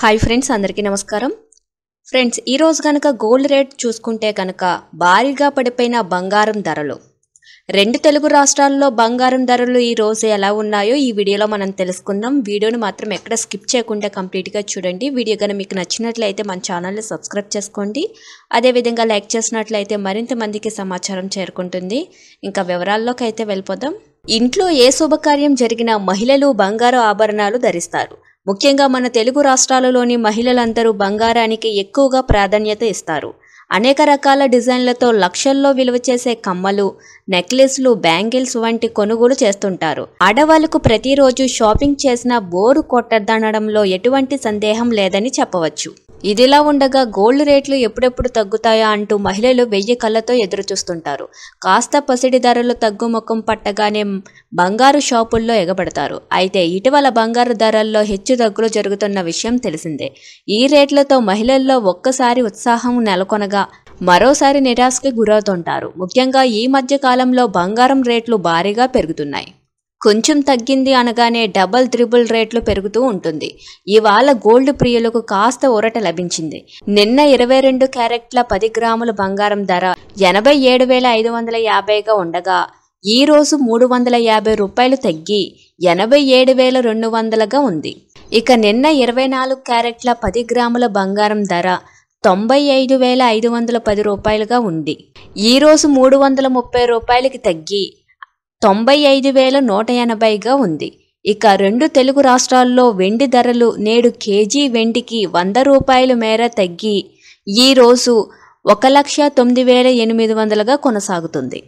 Hi friends, అందరికీ నమస్కారం. Friends, ఈరోజు కనుక గోల్డ్ రేట్ చూసుకుంటే కనుక భారీగా పడిపోయిన బంగారం ధరలు. రెండు తెలుగు రాష్ట్రాల్లో బంగారం ధరలు ఈ రోజు ఎలా ఉన్నాయో ఈ వీడియోలో మనం తెలుసుకుందాం. వీడియోని మాత్రం ఎక్కడ స్కిప్ చేయకుండా కంప్లీట్గా చూడండి. వీడియో కనుక మీకు నచ్చినట్లయితే మన ఛానల్ని సబ్స్క్రైబ్ చేసుకోండి. అదేవిధంగా లైక్ చేసినట్లయితే మరింత మందికి సమాచారం చేరుకుంటుంది. ఇంకా వివరాల్లోకి అయితే వెళ్ళిపోదాం. ఇంట్లో ఏ శుభకార్యం జరిగినా మహిళలు బంగారు ఆభరణాలు ధరిస్తారు. ముఖ్యంగా మన తెలుగు రాష్ట్రాలలోని మహిళలందరూ బంగారానికి ఎక్కువగా ప్రాధాన్యత ఇస్తారు. అనేక రకాల డిజైన్లతో లక్షల్లో విలువ చేసే కమ్మలు, నెక్లెస్లు, బ్యాంగిల్స్ వంటి కొనుగోలు చేస్తుంటారు. ఆడవాళ్లకు ప్రతిరోజు షాపింగ్ చేసినా బోరు కొట్టదనడంలో ఎటువంటి సందేహం లేదని చెప్పవచ్చు. ఇదిలా ఉండగా గోల్డ్ రేట్లు ఎప్పుడెప్పుడు తగ్గుతాయా అంటూ మహిళలు 1000 కళ్ళతో ఎదురుచూస్తుంటారు. కాస్త పసిడి ధరలు తగ్గుముఖం పట్టగానే బంగారు షాపుల్లో ఎగబడతారు. అయితే ఇటీవల బంగారు ధరల్లో హెచ్చుతగ్గులు జరుగుతున్న విషయం తెలిసిందే. ఈ రేట్లతో మహిళల్లో ఒక్కసారి ఉత్సాహం నెలకొనగా మరోసారి నిరాశకి గురవుతుంటారు. ముఖ్యంగా ఈ మధ్య కాలంలో బంగారం రేట్లు భారీగా పెరుగుతున్నాయి. కొంచెం తగ్గింది అనగానే డబల్ త్రిబుల్ రేట్లు పెరుగుతూ ఉంటుంది. ఇవాళ గోల్డ్ ప్రియులకు కాస్త ఊరట లభించింది. నిన్న 22 క్యారెట్ల 10 గ్రాముల బంగారం ధర 87,550గా ఉండగా ఈ రోజు 350 రూపాయలు తగ్గి 87,200గా ఉంది. ఇక నిన్న 24 క్యారెట్ల 10 గ్రాముల బంగారం ధర 95,510 రూపాయలుగా ఉంది. ఈ రోజు 330 రూపాయలకి తగ్గి 95,180గా ఉంది. ఇక రెండు తెలుగు రాష్ట్రాల్లో వెండి ధరలు నేడు కేజీ వెండికి 100 రూపాయల మేర తగ్గి ఈ రోజు 1,09,800గా కొనసాగుతుంది.